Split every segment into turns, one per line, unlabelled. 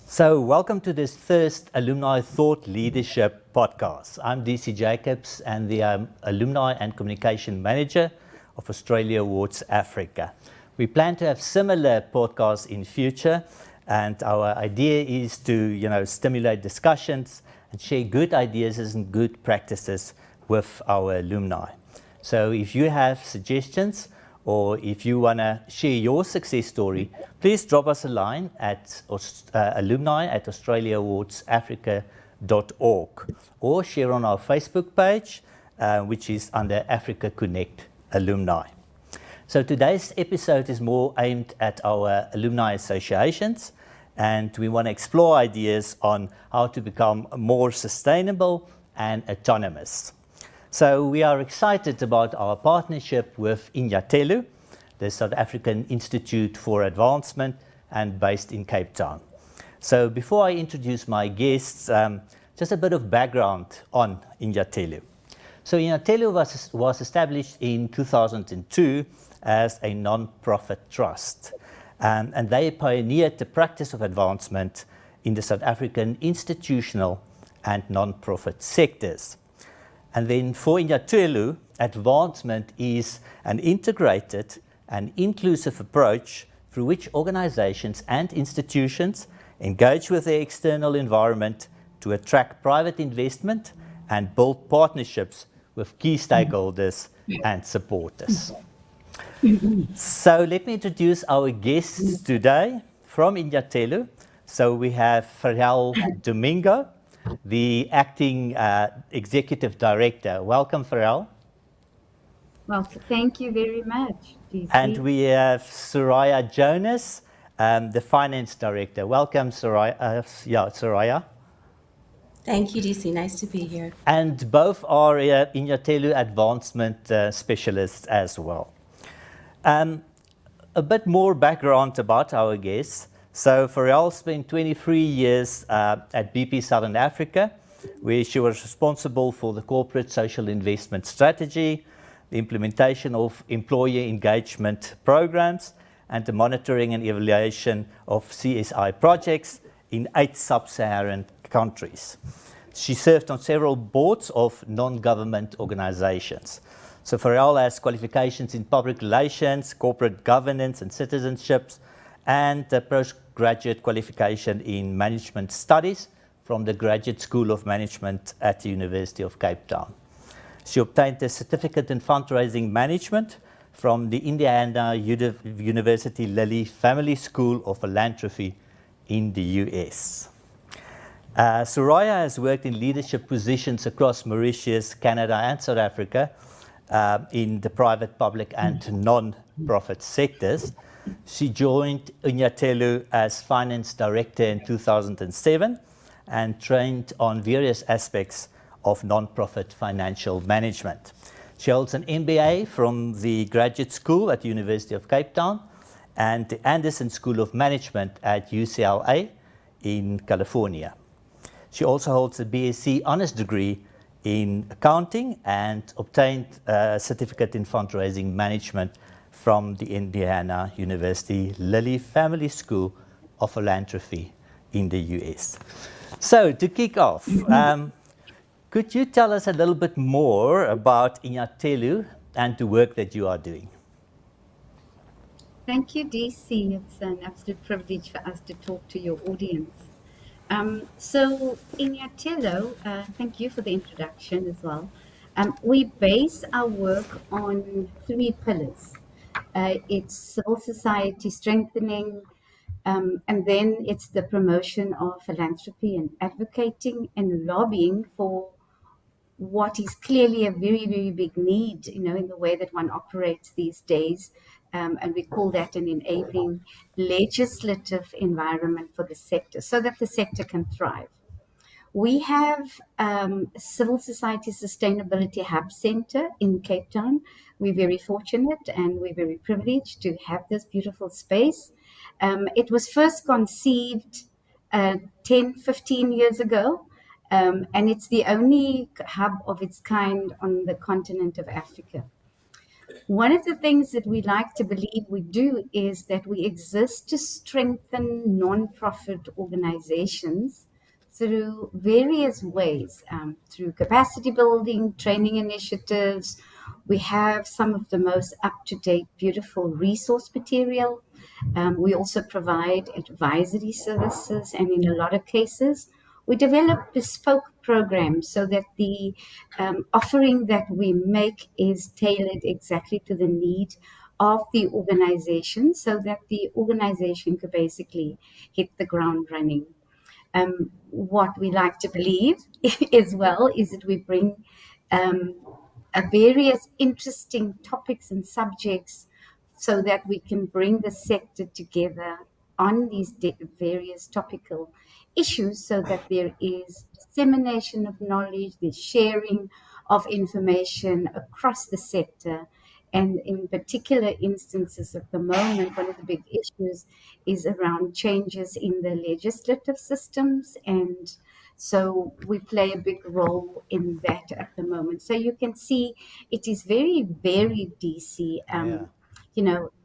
So, welcome to this first Alumni Thought Leadership podcast. I'm DC Jacobs and the Alumni and Communication Manager of Australia Awards Africa. We plan to have similar podcasts in future, and our idea is to, stimulate discussions and share good ideas and good practices with our alumni. So, if you have suggestions, or if you want to share your success story, please drop us a line at alumni@australiaawardsafrica.org or share on our Facebook page, which is under Africa Connect Alumni. So today's episode is more aimed at our alumni associations, and we want to explore ideas on how to become more sustainable and autonomous. So we are excited about our partnership with Inyathelo, the South African Institute for Advancement, and based in Cape Town. So before I introduce my guests, just a bit of background on Inyathelo. So Inyathelo was established in 2002 as a non-profit trust, and they pioneered the practice of advancement in the South African institutional and non-profit sectors. And then for Inyathelo, advancement is an integrated and inclusive approach through which organizations and institutions engage with their external environment to attract private investment and build partnerships with key stakeholders and supporters. So let me introduce our guests today from Inyathelo. So we have Farrell Domingo, the acting executive director. Welcome, Farrell.
Well, thank you very much, DC.
And we have Soraya Jonas, the finance director. Welcome, Soraya.
Thank you, DC. Nice to be here.
And both are Inyathelo advancement specialists as well. A bit more background about our guests. So Farrell spent 23 years at BP Southern Africa, where she was responsible for the corporate social investment strategy, the implementation of employee engagement programs, and the monitoring and evaluation of CSI projects in 8 sub-Saharan countries. She served on several boards of non-government organizations. So Farrell has qualifications in public relations, corporate governance and citizenships, and a postgraduate qualification in management studies from the Graduate School of Management at the University of Cape Town. She obtained a certificate in fundraising management from the Indiana University Lilly Family School of Philanthropy in the US. Soraya has worked in leadership positions across Mauritius, Canada, and South Africa in the private, public, and non-profit sectors. She joined Inyathelo as finance director in 2007 and trained on various aspects of non-profit financial management. She holds an MBA from the Graduate School at the University of Cape Town and the Anderson School of Management at UCLA in California. She also holds a BSc honors degree in accounting and obtained a certificate in fundraising management from the Indiana University Lilly Family School of Philanthropy in the US. So to kick off, could you tell us a little bit more about Inyathelo and the work that you are doing?
Thank you, DC. It's an absolute privilege for us to talk to your audience. So Inyathelo, thank you for the introduction as well. We base our work on 3 pillars. It's civil society strengthening, and then it's the promotion of philanthropy and advocating and lobbying for what is clearly a very, very big need, in the way that one operates these days. And we call that an enabling legislative environment for the sector so that the sector can thrive. We have Civil Society Sustainability Hub Center in Cape Town. We're very fortunate and we're very privileged to have this beautiful space. It was first conceived 10, 15 years ago, and it's the only hub of its kind on the continent of Africa. One of the things that we like to believe we do is that we exist to strengthen non-profit organizations through various ways, through capacity building, training initiatives. We have some of the most up-to-date, beautiful resource material. We also provide advisory services, and in a lot of cases, we develop bespoke programs so that the offering that we make is tailored exactly to the need of the organization so that the organization could basically hit the ground running. What we like to believe as well is that we bring um, various interesting topics and subjects so that we can bring the sector together on these various topical issues so that there is dissemination of knowledge, the sharing of information across the sector. And in particular instances at the moment, one of the big issues is around changes in the legislative systems. And so we play a big role in that at the moment. So you can see it is very varied, DC.
Yeah.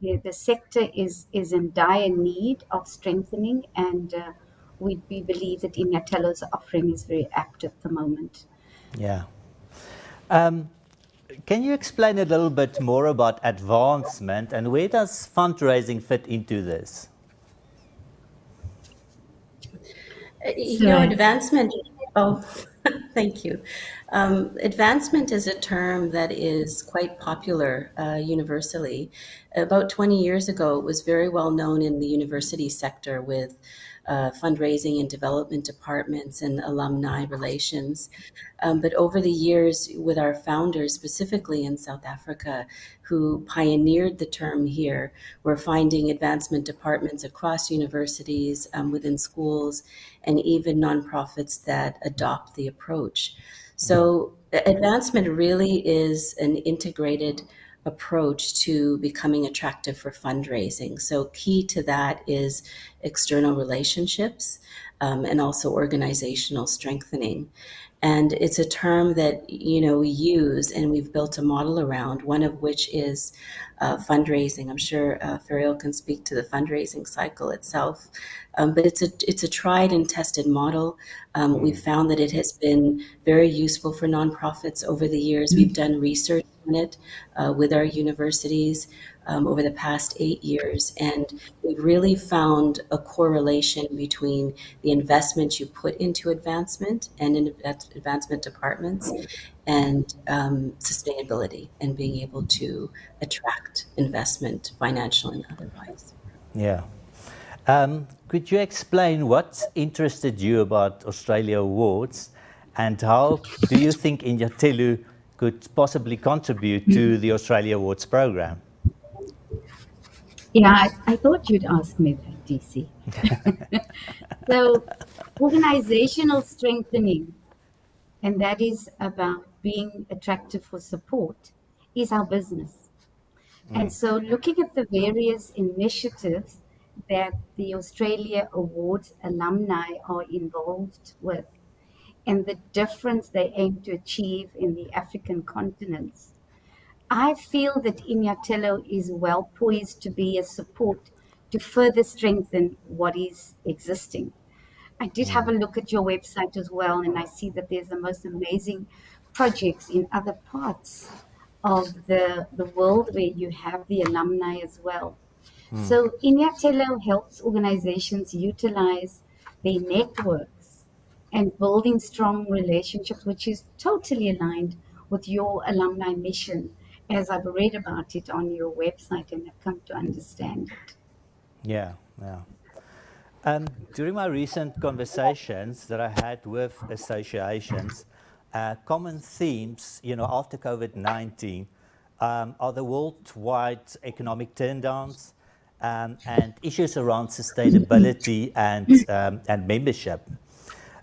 The sector is in dire need of strengthening, and we believe that Inyatelo's offering is very apt at the moment.
Yeah. Can you explain a little bit more about advancement and where does fundraising fit into this?
So,
Advancement. Oh, thank you. Advancement is a term that is quite popular universally. About 20 years ago, it was very well known in the university sector with fundraising and development departments and alumni relations. But over the years, with our founders, specifically in South Africa, who pioneered the term here, we're finding advancement departments across universities, within schools, and even nonprofits that adopt the approach. So, advancement really is an integrated approach to becoming attractive for fundraising. So, key to that is external relationships, and also organizational strengthening. And it's a term that we use and we've built a model around. One of which is fundraising. I'm sure Fariel can speak to the fundraising cycle itself, but it's a tried and tested model. We've found that it has been very useful for nonprofits over the years. We've done research on it with our universities over the past 8 years, and we've really found a correlation between the investment you put into advancement and in advancement departments and sustainability and being able to attract investment, financial and otherwise.
Yeah. Could you explain what interested you about Australia Awards and how do you think Inyathelo could possibly contribute to the Australia Awards program?
yeah, I thought you'd ask me that, DC. So, organizational strengthening, and that is about being attractive for support, is our business. And so, looking at the various initiatives that the Australia Awards alumni are involved with and the difference they aim to achieve in the African continents, I feel that Inyathelo is well poised to be a support to further strengthen what is existing. I did have a look at your website as well, and I see that there's the most amazing projects in other parts of the world where you have the alumni as well. So Inyathelo helps organizations utilize their networks and building strong relationships, which is totally aligned with your alumni mission, as I've read about it on your website and have come to understand it.
Yeah, yeah. During my recent conversations that I had with associations, common themes, after COVID-19, are the worldwide economic turndowns and issues around sustainability and membership.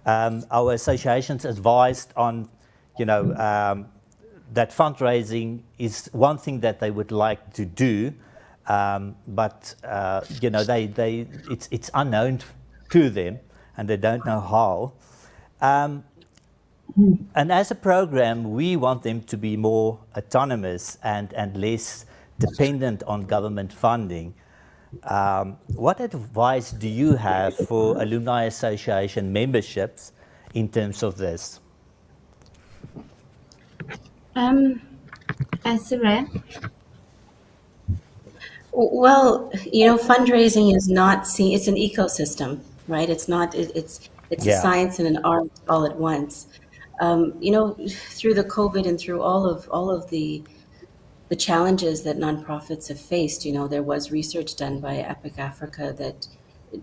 Our associations advised on, that fundraising is one thing that they would like to do, but it's unknown to them, and they don't know how. And as a program, we want them to be more autonomous and less dependent on government funding. What advice do you have for alumni association memberships in terms of this?
Um, Sarah,
Well, fundraising is not seen, it's an ecosystem, right? It's not, it's a
Yeah.
science and an art all at once. Through the COVID and through all of the challenges that nonprofits have faced, there was research done by Epic Africa that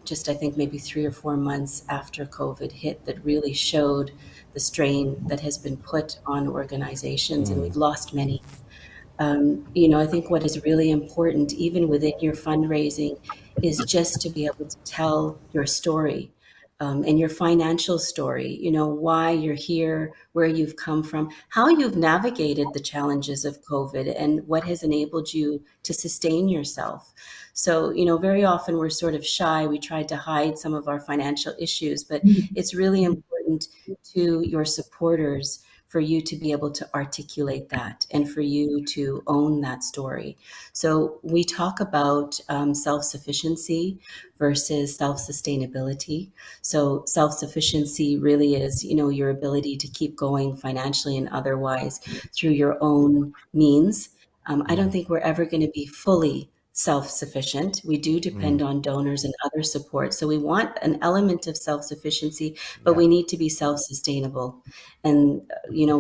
just, I think, maybe 3 or 4 months after COVID hit, that really showed the strain that has been put on organizations, and we've lost many. I think what is really important, even within your fundraising, is just to be able to tell your story, and your financial story, why you're here, where you've come from, how you've navigated the challenges of COVID, and what has enabled you to sustain yourself. So, very often we're sort of shy. We try to hide some of our financial issues, but it's really important to your supporters for you to be able to articulate that and for you to own that story. So we talk about self-sufficiency versus self-sustainability. So self-sufficiency really is, your ability to keep going financially and otherwise through your own means. I don't think we're ever going to be fully self-sufficient. We do depend on donors and other support. So we want an element of self-sufficiency, but
Yeah.
we need to be self-sustainable. And,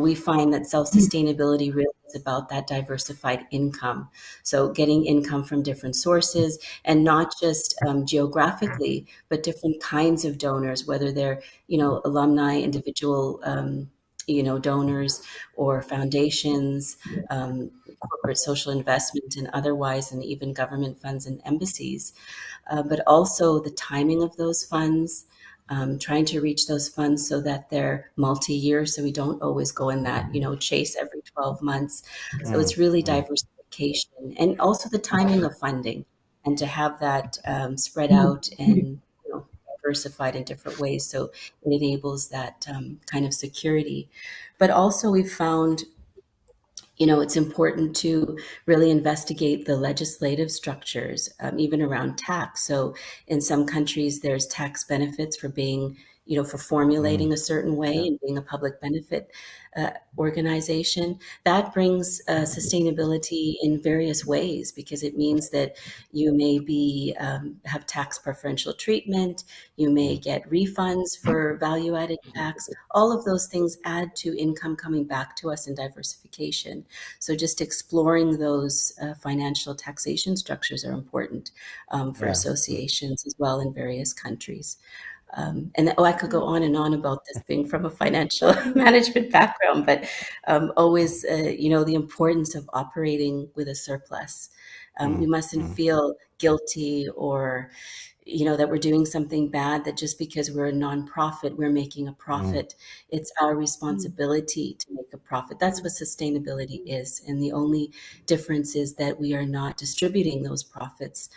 we find that self-sustainability really is about that diversified income. So getting income from different sources, and not just geographically, but different kinds of donors, whether they're, alumni, individual, donors, or foundations, corporate social investment and otherwise, and even government funds and embassies. But also the timing of those funds, trying to reach those funds so that they're multi-year, so we don't always go in that, chase every 12 months. So it's really diversification, and also the timing of funding, and to have that spread out and, diversified in different ways, so it enables that kind of security. But also we've found, it's important to really investigate the legislative structures, even around tax. So in some countries, there's tax benefits for being, for formulating a certain way
Yeah.
and being a public benefit organization. That brings sustainability in various ways, because it means that you may be have tax preferential treatment, you may get refunds for value-added tax. All of those things add to income coming back to us in diversification. So just exploring those financial taxation structures are important for
Yeah.
associations as well in various countries. I could go on and on about this, being from a financial management background, but always, the importance of operating with a surplus. We mustn't feel guilty, or that we're doing something bad, that just because we're a nonprofit, we're making a profit. It's our responsibility to make a profit. That's what sustainability is. And the only difference is that we are not distributing those profits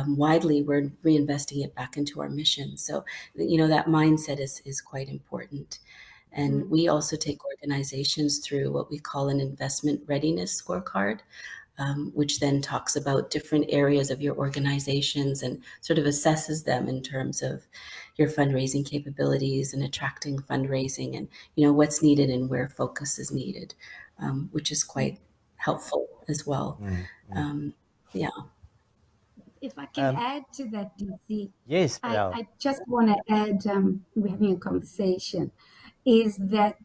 widely. We're reinvesting it back into our mission. So, that mindset is quite important. And we also take organizations through what we call an investment readiness scorecard, which then talks about different areas of your organizations and sort of assesses them in terms of your fundraising capabilities and attracting fundraising, and what's needed and where focus is needed, which is quite helpful as well. Yeah.
if I can
Um,
add to that, DC,
yes,
I,
Bel.
I just want to add, we're having a conversation, is that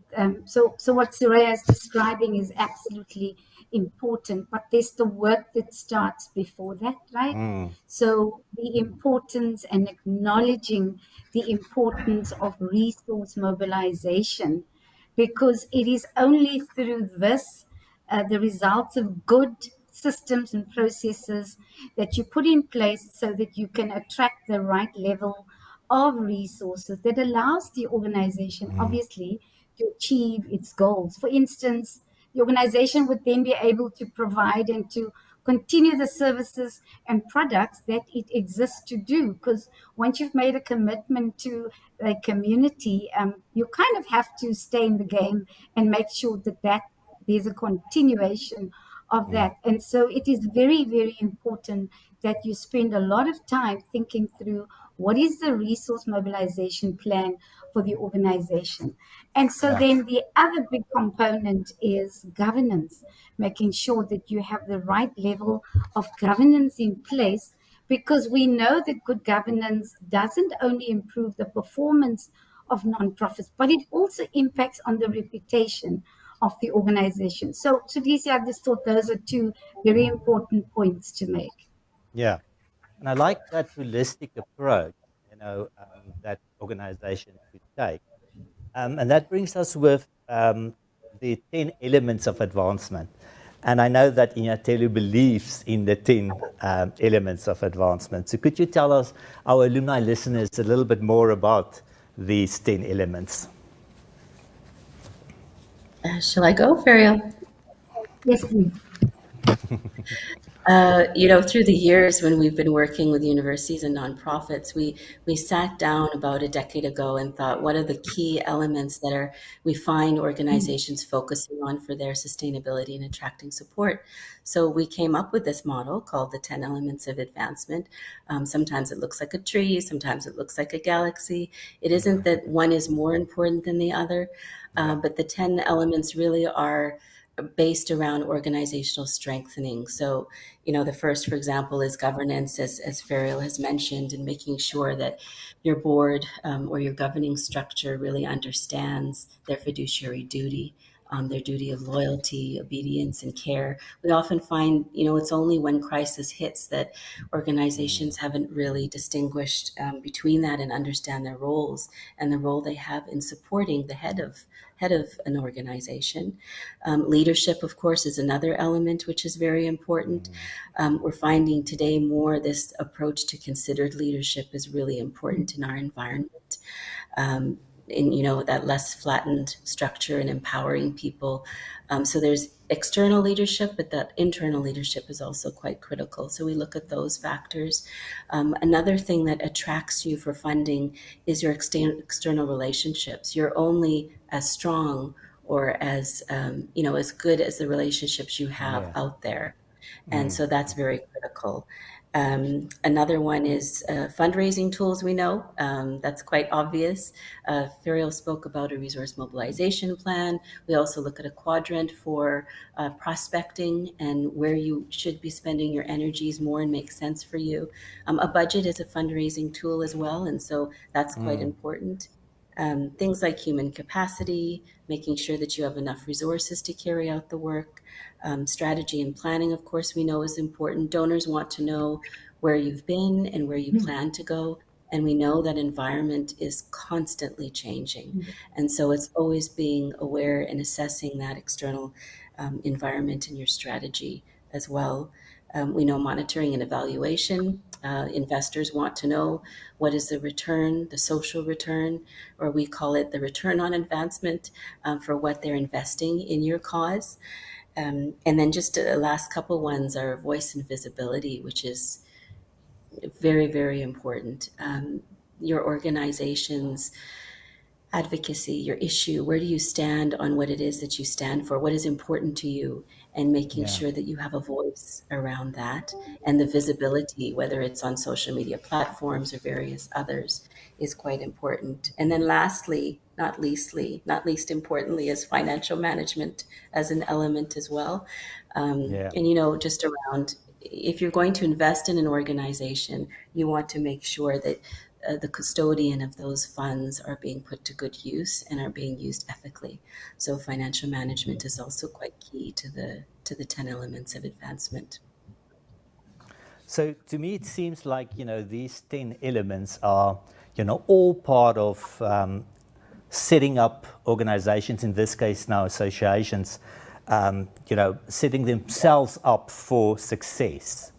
so what Soraya is describing is absolutely important, but there's the work that starts before that, right? So the importance and acknowledging the importance of resource mobilization, because it is only through this, the results of good systems and processes that you put in place so that you can attract the right level of resources that allows the organization, obviously, to achieve its goals. For instance, the organization would then be able to provide and to continue the services and products that it exists to do. Because once you've made a commitment to a community, you kind of have to stay in the game and make sure that there's a continuation of that. And so it is very, very important that you spend a lot of time thinking through what is the resource mobilization plan for the organization. And so
Yeah.
then the other big component is governance, making sure that you have the right level of governance in place, because we know that good governance doesn't only improve the performance of nonprofits, but it also impacts on the reputation of the organization. So, DC, I just thought those are two very important points to make.
Yeah. And I like that holistic approach, that organizations should take. And that brings us with the 10 elements of advancement. And I know that Inyathelo believes in the 10 elements of advancement. So could you tell us, our alumni listeners, a little bit more about these 10 elements?
Shall I go, Ferial?
Yes, please.
Through the years when we've been working with universities and nonprofits, we sat down about a decade ago and thought, what are the key elements that we find organizations focusing on for their sustainability and attracting support? So we came up with this model called the 10 Elements of Advancement. Sometimes it looks like a tree, sometimes it looks like a galaxy. It isn't that one is more important than the other, but the 10 elements really are based around organizational strengthening. So, the first, for example, is governance, as Ferial has mentioned, and making sure that your board or your governing structure really understands their fiduciary duty, their duty of loyalty, obedience, and care. We often find, it's only when crisis hits that organizations haven't really distinguished between that and understand their roles and the role they have in supporting the head of an organization. Leadership, of course, is another element which is very important. We're finding today more this approach to considered leadership is really important in our environment. In that less flattened structure and empowering people. So there's external leadership, but that internal leadership is also quite critical. So we look at those factors. Another thing that attracts you for funding is your external relationships. You're only as strong or as as good as the relationships you have out there. And so that's very critical. Another one is fundraising tools. We know that's quite obvious. Ferial spoke about a resource mobilization plan. We also look at a quadrant for prospecting and where you should be spending your energies more and make sense for you. A budget is a fundraising tool as well, and so that's quite important. Things like human capacity, making sure that you have enough resources to carry out the work. Strategy and planning, of course, we know is important. Donors want to know where you've been and where you plan to go. And we know that environment is constantly changing. And so it's always being aware and assessing that external environment in your strategy as well. We know monitoring and evaluation. Investors want to know what is the return, the social return, or we call it the return on advancement for what they're investing in your cause. And then just the last couple ones are voice and visibility, which is very, very important. Your organization's advocacy, your issue, where do you stand on what it is that you stand for, what is important to you, and making sure that you have a voice around that. And the visibility, whether it's on social media platforms or various others, is quite important. And then lastly, not least importantly, is financial management as an element as well. And just around, if you're going to invest in an organization, you want to make sure that the custodian of those funds are being put to good use and are being used ethically. So financial management is also quite key to the 10 elements of advancement.
So to me, it seems like, these 10 elements are, all part of setting up organizations, in this case now associations, setting themselves up for success.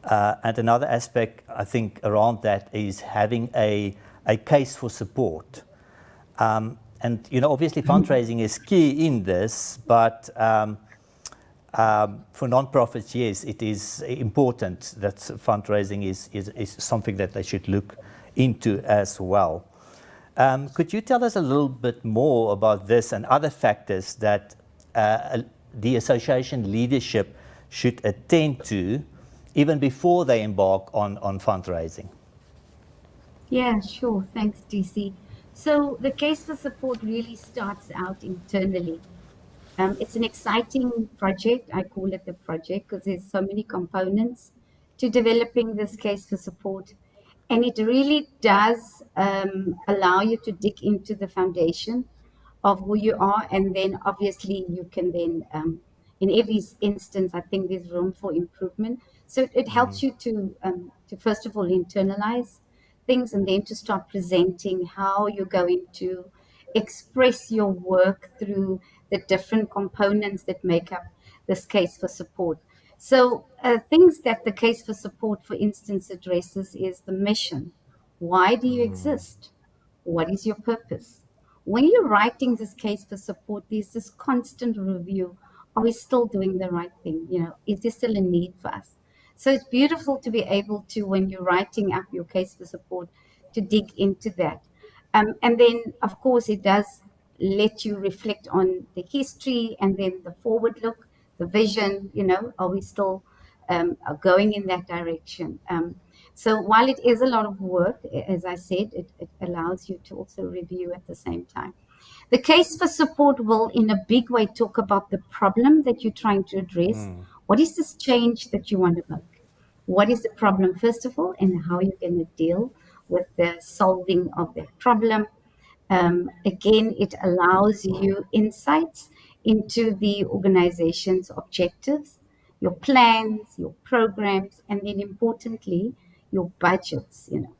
And another aspect, I think, around that is having a case for support. And, obviously fundraising is key in this, but for nonprofits, yes, it is important that fundraising is something that they should look into as well. Could you tell us a little bit more about this and other factors that the association leadership should attend to even before they embark on fundraising?
Yeah, sure. Thanks, DC. So the case for support really starts out internally. It's an exciting project. I call it the project because there's so many components to developing this case for support. And it really does allow you to dig into the foundation of who you are. And then obviously you can then, in every instance, I think there's room for improvement. So it helps you to first of all internalize things and then to start presenting how you're going to express your work through the different components that make up this case for support. So, things that the case for support, for instance, addresses is the mission. Why do you exist? What is your purpose? When you're writing this case for support, there's this constant review. Are we still doing the right thing? You know, is there still a need for us? So it's beautiful to be able to, when you're writing up your case for support, to dig into that. And then, of course, it does let you reflect on the history and then the forward look, the vision. You know, are we still are going in that direction? So while it is a lot of work, as I said, it allows you to also review at the same time. The case for support will, in a big way, talk about the problem that you're trying to address. What is this change that you want to make? What is the problem, first of all, and how you're going to deal with the solving of that problem. Again, it allows you insights into the organization's objectives, your plans, your programs, and then importantly, your budgets, you know.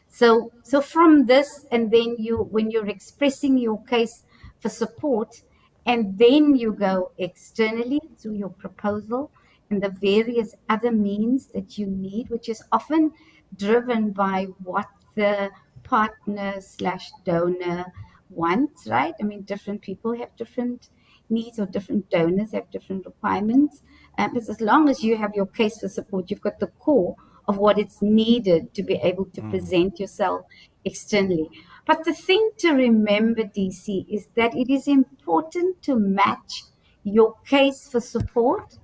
So from this, and then when you're expressing your case for support, and then you go externally through your proposal and the various other means that you need, which is often driven by what the partner slash donor wants, right? I mean, different people have different needs, or different donors have different requirements. But as long as you have your case for support, you've got the core of what it's needed to be able to present yourself externally. But the thing to remember, DC, is that it is important to match your case for support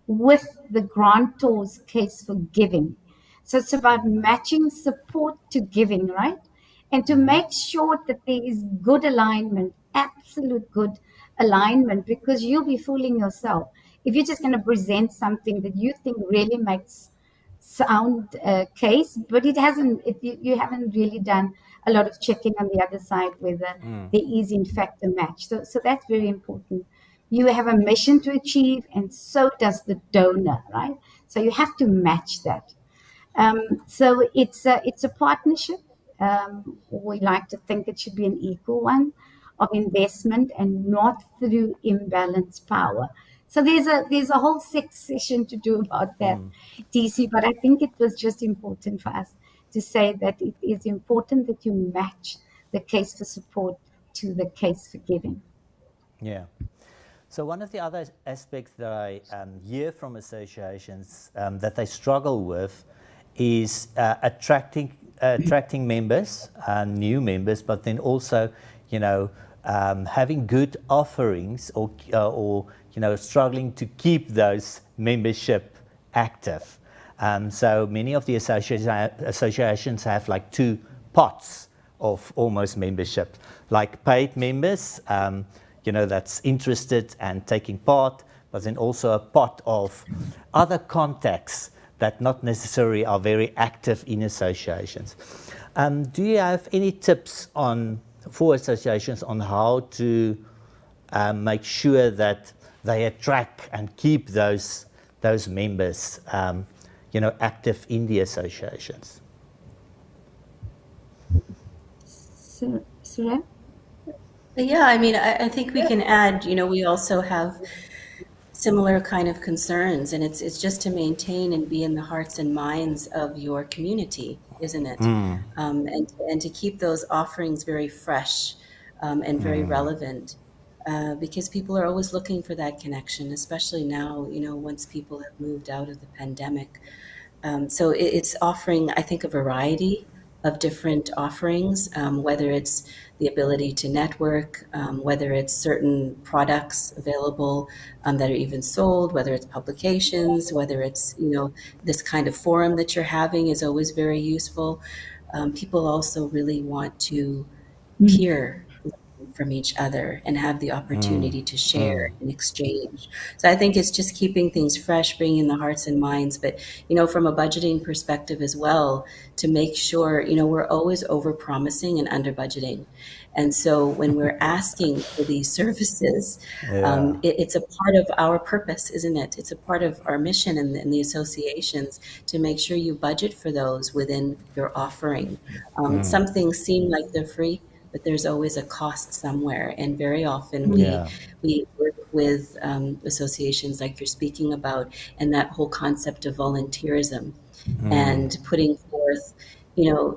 with the grantor's case for giving. So it's about matching support to giving, right? And to make sure that there is good alignment, absolute good alignment, because you'll be fooling yourself if you're just going to present something that you think really makes sound case, but it hasn't. You haven't really done a lot of checking on the other side whether there is in fact a match. So that's very important. You have a mission to achieve, and so does the donor, right? So you have to match that. So it's a partnership. We like to think it should be an equal one of investment and not through imbalanced power. So there's a whole session to do about that, DC. But I think it was just important for us to say that it is important that you match the case for support to the case for giving.
Yeah. So one of the other aspects that I hear from associations that they struggle with is attracting members, new members, but then also, having good offerings or struggling to keep those membership active. So many of the associations have like two pots of almost membership, like paid members, that's interested and taking part, but then also a pot of other contacts that not necessarily are very active in associations. Do you have any tips for associations on how to make sure that they attract and keep those members, active in the associations?
Surya?
Yeah, I mean, I think we can add, we also have similar kind of concerns, and it's just to maintain and be in the hearts and minds of your community, isn't it? And to keep those offerings very fresh and very relevant, because people are always looking for that connection, especially now, once people have moved out of the pandemic. So it's offering, I think, a variety of different offerings, whether it's the ability to network, whether it's certain products available that are even sold, whether it's publications, whether it's, this kind of forum that you're having is always very useful. People also really want to peer from each other and have the opportunity to share and exchange. So I think it's just keeping things fresh, bringing the hearts and minds, but from a budgeting perspective as well, to make sure we're always over promising and under budgeting. And so when we're asking for these services,
Yeah.
it's a part of our purpose, isn't it? It's a part of our mission in the associations to make sure you budget for those within your offering. Some things seem like they're free, but there's always a cost somewhere. And very often we
Yeah.
we work with associations like you're speaking about, and that whole concept of volunteerism and putting forth,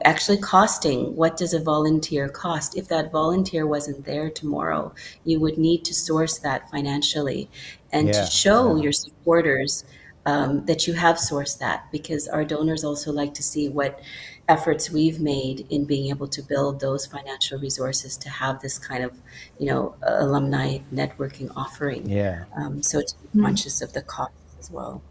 actually costing. What does a volunteer cost? If that volunteer wasn't there tomorrow, you would need to source that financially and to
Yeah.
show
Yeah.
your supporters that you have sourced that, because our donors also like to see what efforts we've made in being able to build those financial resources to have this kind of, alumni networking offering.
Yeah.
So to be conscious of the costs as well.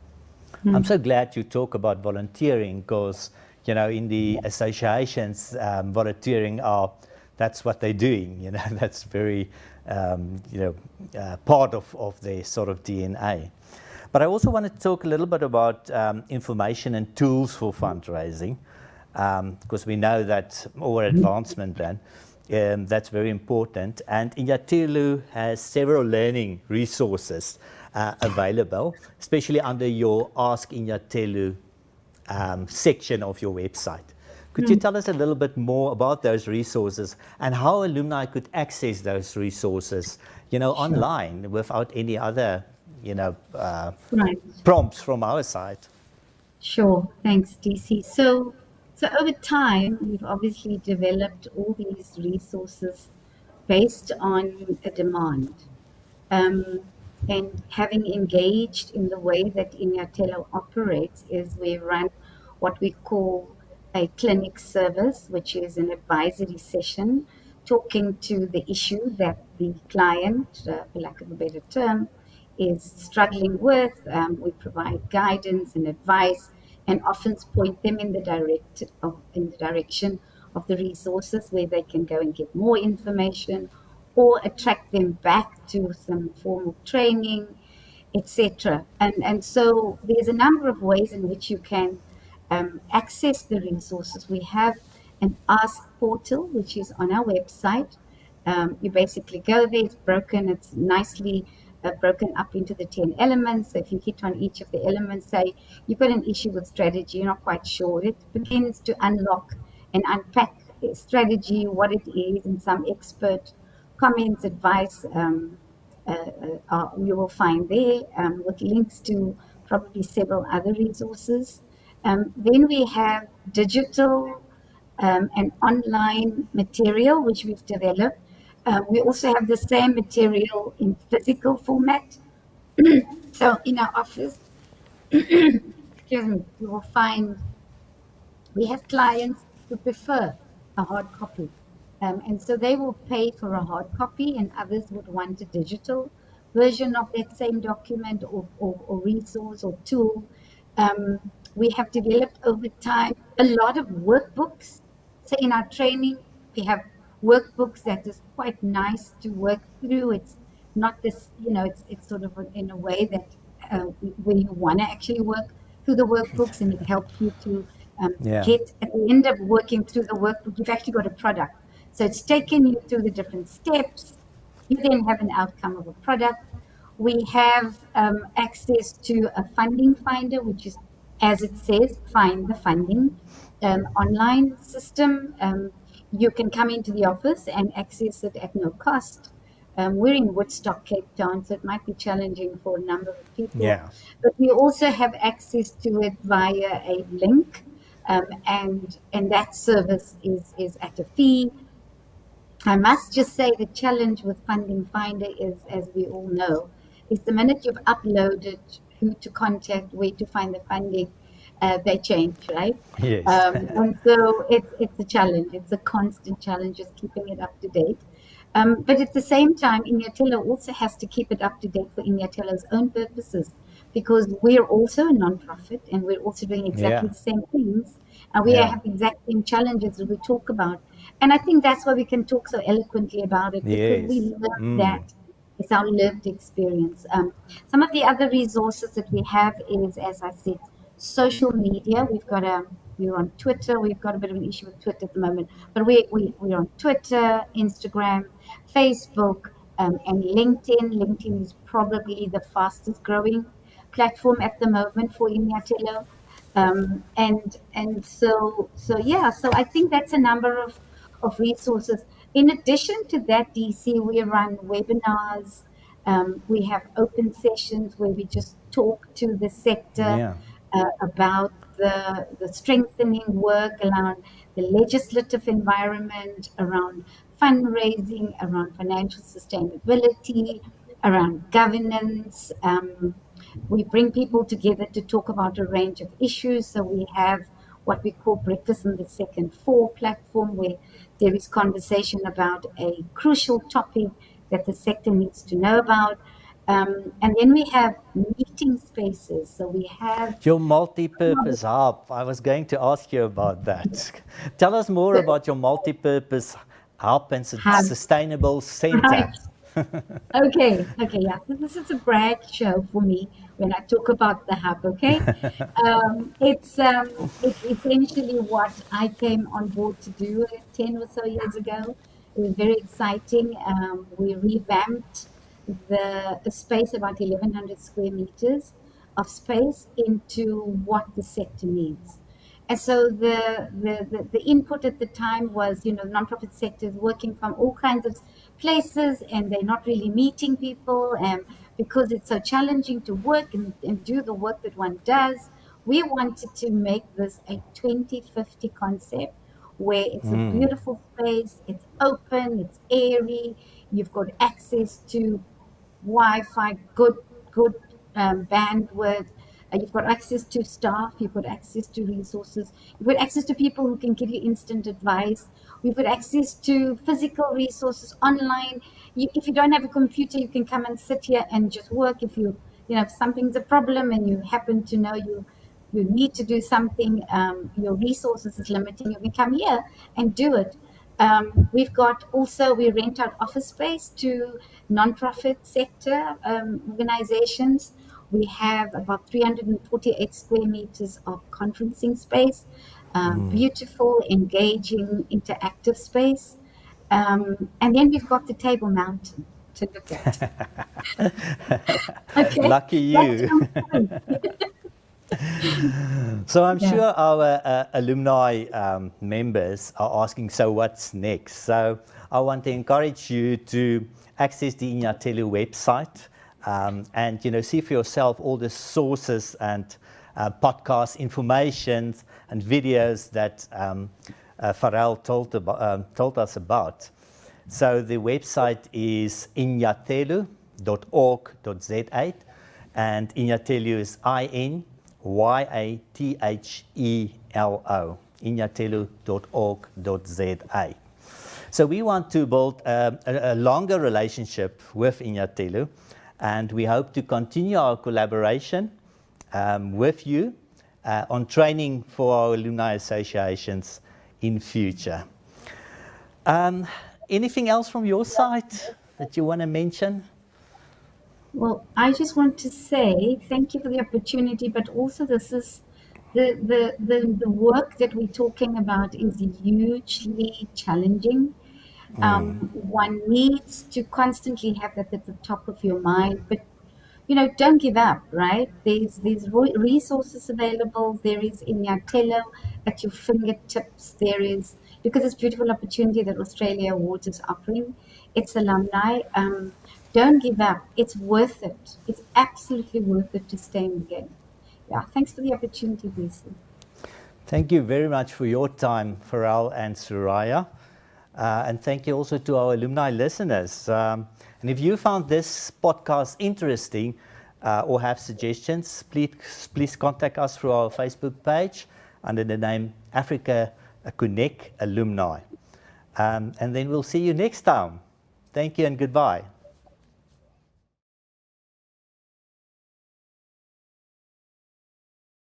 I'm so glad you talk about volunteering because, in the associations, volunteering that's what they're doing, that's very, part of their sort of DNA. But I also want to talk a little bit about information and tools for fundraising, because we know that our advancement plan, that's very important. And Inyathelo has several learning resources available, especially under your Ask Inyathelo section of your website. Could you tell us a little bit more about those resources and how alumni could access those resources, online without any other,
Right.
prompts from our side?
Sure. Thanks, DC. So over time, we've obviously developed all these resources based on a demand. Um, and having engaged in the way that Inyathelo operates is we run what we call a clinic service, which is an advisory session talking to the issue that the client, for lack of a better term, is struggling with. We provide guidance and advice, and often point them in in the direction of the resources where they can go and get more information, or attract them back to some form of training, etc. And so there's a number of ways in which you can access the resources. We have an Ask portal, which is on our website. You basically go there, it's nicely broken up into the 10 elements. So if you hit on each of the elements, say you've got an issue with strategy, you're not quite sure, it begins to unlock and unpack strategy, what it is, and some expert comments, advice you will find there, with links to probably several other resources. Then we have digital and online material, which we've developed. We also have the same material in physical format. So in our office, excuse me, you will find we have clients who prefer a hard copy. And so they will pay for a hard copy, and others would want a digital version of that same document or resource or tool. Um, we have developed over time a lot of workbooks. So in our training, we have workbooks that is quite nice to work through. It's not this, it's sort of in a way that where you want to actually work through the workbooks, and it helps you to
Yeah.
get at the end of working through the workbook, you've actually got a product. So it's taken you through the different steps. You then have an outcome of a product. We have access to a funding finder, which is, as it says, find the funding online system. You can come into the office and access it at no cost. We're in Woodstock, Cape Town, so it might be challenging for a number of people.
Yeah.
But we also have access to it via a link, and that service is at a fee. I must just say the challenge with Funding Finder is, as we all know, is the minute you've uploaded who to contact, where to find the funding, they change, right?
Yes.
And so it's a challenge. It's a constant challenge, just keeping it up to date. But at the same time, Inyathelo also has to keep it up to date for Inyathelo's own purposes, because we're also a non-profit and we're also doing exactly
Yeah.
the same things, and we
Yeah.
have exact same challenges that we talk about. And I think that's why we can talk so eloquently about it, because we
Yes.
live
Mm.
that. It's our lived experience. Some of the other resources that we have is, as I said, social media. We're on Twitter. We've got a bit of an issue with Twitter at the moment, but we're on Twitter, Instagram, Facebook, and LinkedIn. LinkedIn is probably the fastest growing platform at the moment for Inyathelo. And so yeah, so I think that's a number of resources. In addition to that, DC, we run webinars. We have open sessions where we just talk to the sector
Yeah.
about the strengthening work around the legislative environment, around fundraising, around financial sustainability, around governance. We bring people together to talk about a range of issues. So we have what we call Breakfast on the Second Floor platform, where there is conversation about a crucial topic that the sector needs to know about. And then we have meeting spaces. So we have
Your multi-purpose hub. I was going to ask you about that. Tell us more about your multi-purpose hub and
hubs,
sustainable center.
right? Okay, yeah. So this is a brag show for me when I talk about the hub. Okay, it's essentially what I came on board to do 10 or so years ago. It was very exciting. We revamped the space, about 1,100 square meters of space, into what the sector needs. And so the input at the time was, nonprofit sectors working from all kinds of places, and they're not really meeting people, because it's so challenging to work and do the work that one does. We wanted to make this a 2050 concept where it's a beautiful space, it's open, it's airy, you've got access to Wi-Fi, good bandwidth. You've got access to staff. You've got access to resources. You've got access to people who can give you instant advice. We've got access to physical resources online. If you don't have a computer, you can come and sit here and just work. If something's a problem and you happen to know you need to do something, your resources is limiting, you can come here and do it. We rent out office space to nonprofit sector organizations. We have about 348 square meters of conferencing space, beautiful, engaging, interactive space. And then we've got the Table Mountain to look at. Okay,
Lucky
that
you.
sounds fun.
So I'm
Yeah.
sure our alumni members are asking, so what's next? So I want to encourage you to access the Inyathelo website and see for yourself all the sources and podcast information and videos that Pharrell told us about. So the website is inyathelo.org.za, and Inyathelo is Inyathelo, inyathelo.org.za. So we want to build a longer relationship with Inyathelo, and we hope to continue our collaboration with you on training for our alumni associations in future. Anything else from your side that you want to mention?
Well, I just want to say thank you for the opportunity, but also this is the work that we're talking about is hugely challenging. One needs to constantly have that at the top of your mind, but don't give up, right? There's resources available. There is Inyathelo at your fingertips. There is, because it's a beautiful opportunity that Australia Awards is offering. It's alumni. Don't give up. It's worth it. It's absolutely worth it to stay in the game. Yeah, thanks for the opportunity, Lucy.
Thank you very much for your time, Pharrell and Soraya. And thank you also to our alumni listeners. And if you found this podcast interesting, or have suggestions, please contact us through our Facebook page under the name Africa Connect Alumni. And then we'll see you next time. Thank you and goodbye.